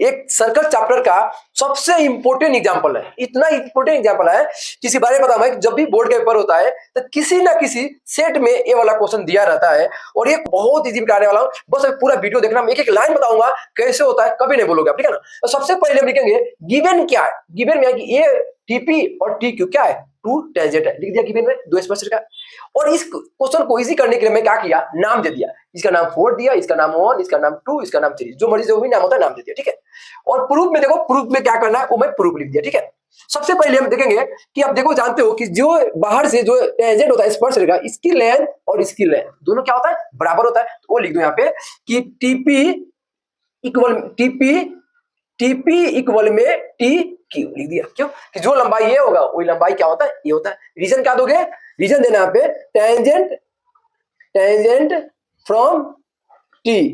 एक circle chapter का सबसे इंपॉर्टेंट एग्जांपल है, इतना इंपॉर्टेंट एग्जांपल है किसी बारे में बताऊं मैं, जब भी बोर्ड के पेपर होता है तो किसी ना किसी सेट में ये वाला क्वेश्चन दिया रहता है और ये बहुत इजी बताने वाला हूं। बस अभी पूरा वीडियो देखना, मैं एक एक लाइन बताऊंगा कैसे होता है, कभी नहीं बोलोगे आप, ठीक है ना। तो सबसे पहले हम लिखेंगे गिवन क्या है। गिवन में है कि ये टीपी और टी क्यू क्या है, टू टेंजेंट है, लिख दिया गिवन में, दो स्पर्शरेखा। और इस क्वेश्चन को इजी करने के लिए मैं क्या किया, नाम दे दिया, इसका नाम 4 दिया, इसका नाम 1, इसका नाम 2, इसका नाम 3, जो मर्जी जो भी नाम होता है नाम दे दिया, ठीक है। और प्रूफ में देखो, प्रूफ में क्या करना है वो मैं प्रूफ लिख दिया, ठीक है। सबसे पहले हम देखेंगे कि आप देखो जानते हो कि जो बाहर से जो टेंजेंट होता है स्पर्शरेखा, इसकी लेंथ और इसकी लेंथ दोनों क्या होता है, बराबर होता है। तो वो लिख दो यहाँ पे कि टीपी इक्वल में टी क्यू लिख दिया। क्यों कि जो लंबाई ये होगा वही लंबाई क्या होता है, ये होता है। रीजन क्या दोगे, रीजन देना यहाँ पे टेंजेंट फ्रॉम टी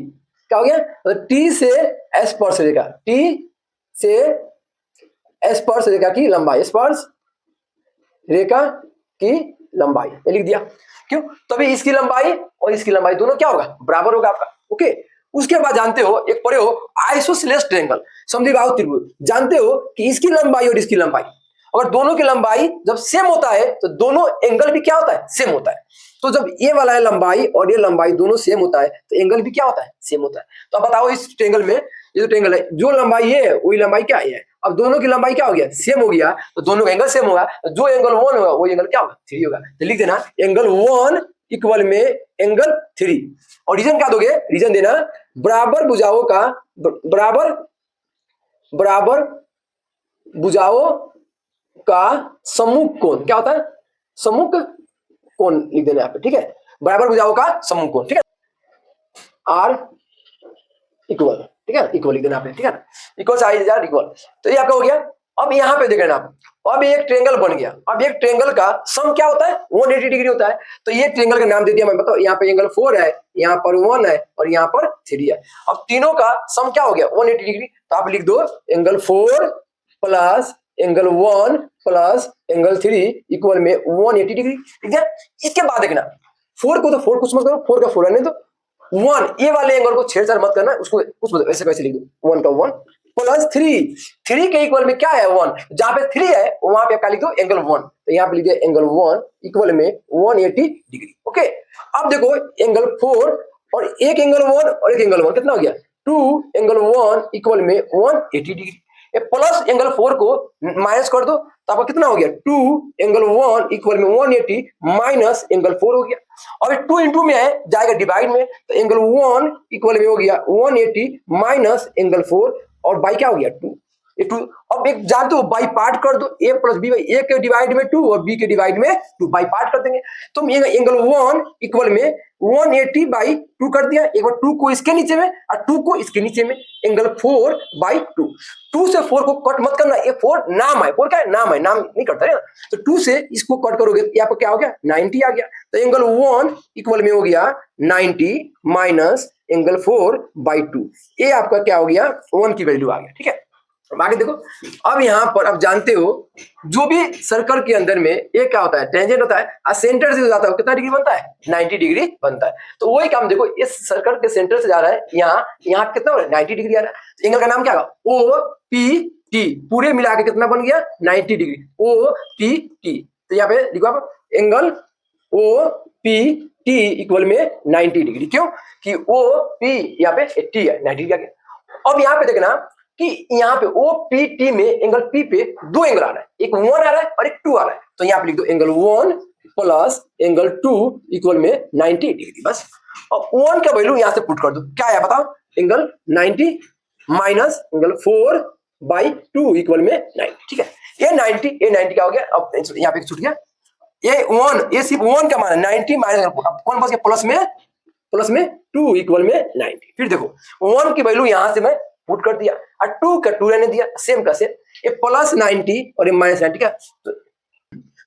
क्या हो गया, तो टी से स्पर्शरेखा, टी से स्पर्शरेखा की लंबाई, स्पर्शरेखा की लंबाई ये लिख दिया। क्यों, तभी इसकी लंबाई और इसकी लंबाई दोनों क्या होगा, बराबर होगा आपका। ओके, उसके बाद जानते हो एक पढ़े हो आइसोसेलेस ट्रायंगल, समद्विबाहु त्रिभुज, जानते हो कि इसकी लंबाई और इसकी लंबाई, अगर दोनों की लंबाई जब सेम होता है तो दोनों एंगल भी क्या होता है, सेम होता है। तो जब ये वाला है लंबाई और ये लंबाई दोनों सेम होता है तो एंगल भी क्या होता है, सेम होता है। तो अब बताओ इस ट्रायंगल में, ये जो ट्रायंगल है जो लंबाई ये है वही लंबाई क्या है, अब दोनों की लंबाई क्या हो गया, सेम हो गया, तो दोनों का एंगल सेम होगा, तो जो एंगल 1 होगा वो एंगल क्या होगा, 3 होगा। तो लिख देना एंगल 1 इक्वल में एंगल 3। और रीजन क्या दोगे, रीजन देना बराबर भुजाओं का बराबर भुजाओं का सम्मुख कोण क्या होता है, सम्मुख कोण लिख देना यहाँ पे, ठीक है। बराबर भुजाओं का सम्मुख कोण, ठीक है, आर इक्वल, ठीक है, इक्वल लिख देना आपने, ठीक है ना, इक्वल साइज आर इक्वल। तो ये आपका हो गया। अब यहाँ पे देख लेना आप, अब एक ट्रायंगल बन गया। अब एक ट्रायंगल का सम क्या होता है, 180 डिग्री होता है। तो ये ट्रायंगल का नाम दे दिया मैं, बताओ यहाँ पे एंगल 4 है, यहाँ पर 1 है और यहाँ पर 3 है। अब तीनों का सम क्या हो गया, 180 डिग्री। तो आप लिख दो angle 4 plus angle 1 plus angle 3 equal में 180 डिग्री, ठीक है। इसके बाद देखना 4 को तो 4 कुछ मत करो, 4 का 4 रहने दो, 1 ये वाले एंगल को छेड़छाड़ मत करना, उसको ऐसे कैसे लिख दो, 1 का 1 प्लस 3 के इक्वल में क्या है 1, जहां पे 3 है वहां पे क्या लिख दो, एंगल 1। तो यहाँ पे लिख दिया एंगल 1 इक्वल में 180 डिग्री। ओके, अब देखो एंगल 4 और एक एंगल 1 और एक एंगल 1 कितना हो गया, 2 एंगल 1 इक्वल में 180 डिग्री। प्लस एंगल 4 को माइनस कर दो तो आपका कितना हो गया, 2 एंगल 1 इक्वल में 180 माइनस एंगल 4 हो गया। अब 2 इंटू में है जाएगा डिवाइड में, तो एंगल 1 इक्वल में हो गया 180 माइनस एंगल 4 और बाई क्या हो गया 2। अब एक जानते हो बाई पार्ट कर दो, a प्लस बी, ए के डिवाइड में 2 और b के डिवाइड में 2, बाई पार्ट कर देंगे। तो एंगल 1 इक्वल में 180 बाई 2 कर दिया, एक बार 2 को इसके नीचे में और 2 को इसके नीचे में, एंगल 4 बाई 2। 2 से 4 को कट मत करना, ये 4 नाम है, 4 क्या है, नाम है, नाम नहीं करता है। तो 2 से इसको कट करोगे यहाँ पर क्या हो गया, 90 आ गया। तो एंगल 1 इक्वल में हो गया 90 माइनस एंगल 4 बाई 2, ये आपका क्या हो गया, 1 की वैल्यू आ गया, ठीक है। अब आगे देखो, अब यहाँ पर आप जानते हो जो भी सर्कल के अंदर में एक क्या होता है, टेंजेंट होता है, और सेंटर से जाता है कितना डिग्री बनता है, 90 डिग्री बनता है। तो वही काम देखो, इस सर्कल के सेंटर से जा रहा है यहाँ कितना हो रहा है, 90 डिग्री आ रहा है। तो एंगल का नाम क्या होगा, ओ पी टी, पूरे मिला के कितना बन गया 90 डिग्री, ओ पी टी। तो यहाँ पे लिखो आप angle O P T equal में 90 डिग्री, क्यों कि ओ पी यहाँ पे टी है, 90 डिग्री आ गया। अब यहाँ पे देखना कि यहाँ पे ओ पी टी में एंगल पी पे 2 एंगल आ रहा है, एक 1 आ रहा है और एक 2 आ रहा है। तो यहाँ पे लिख दो एंगल 1 प्लस एंगल 2 इक्वल में 90 डिग्री, बस। और 1 का वैल्यू यहाँ से पुट कर दो, क्या है बताओ, angle 90 minus angle 4 by 2 equal में 90, ठीक है। ये 90 क्या हो गया, अब यहाँ पे छूट गया, ये 1, ये सिर्फ 1 का मान है, 90 माइनस कौन बच गया, प्लस में 2 इक्वल में 90। फिर देखो 1 की वैल्यू यहां से मैं पुट कर दिया और 2 का 2 रहने दिया, सेम का सेम, ये प्लस 90 और ये माइनस 90 का,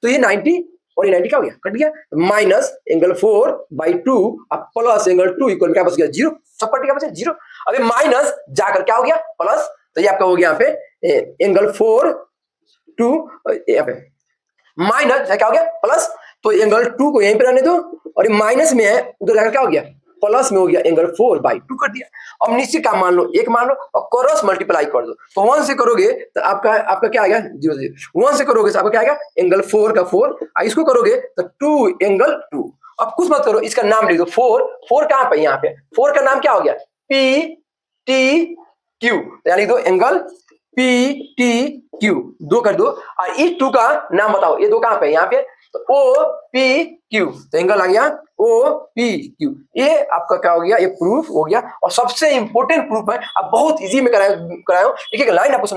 तो ये 90 और ये 90 क्या हो गया, कट गया, माइनस एंगल 4 बाई 2 और प्लस एंगल 2 इक्वल क्या बच गया, 0, सब कट गया, बचा 0। अब ये माइनस जाकर क्या हो गया प्लस, तो ये आपका हो गया यहाँ पे एंगल 4 2 यहाँ पे माइनस क्या हो गया प्लस, तो एंगल 2 को यहीं पे रहने दो और ये माइनस में है उधर जाकर क्या हो गया प्लस में हो गया एंगल 4/2 कर दिया। अब निश्चित का मान लो 1 मान लो और क्रॉस मल्टीप्लाई कर दो, तो 1 से करोगे तो आपका क्या आ गया 0 0। 1 से करोगे तो आपका क्या आएगा एंगल 4 का 4, इसको करोगे तो 2 एंगल 2। अब कुछ मत करो, इसका नाम लिख दो 4 कहां पे यहाँ पे 4 का नाम क्या हो गया पी टी क्यू, यानी दो एंगल पी टी क्यू 2 कर दो। और इस 2 का नाम बताओ, ये 2 कहां पे यहाँ पे, तो ओ पी क्यू, तो एंगल आ गया ओ पी क्यू। ये आपका क्या हो गया, ये प्रूफ हो गया। और सबसे इंपॉर्टेंट प्रूफ है, आप बहुत इजी में कराए, एक एक लाइन आपको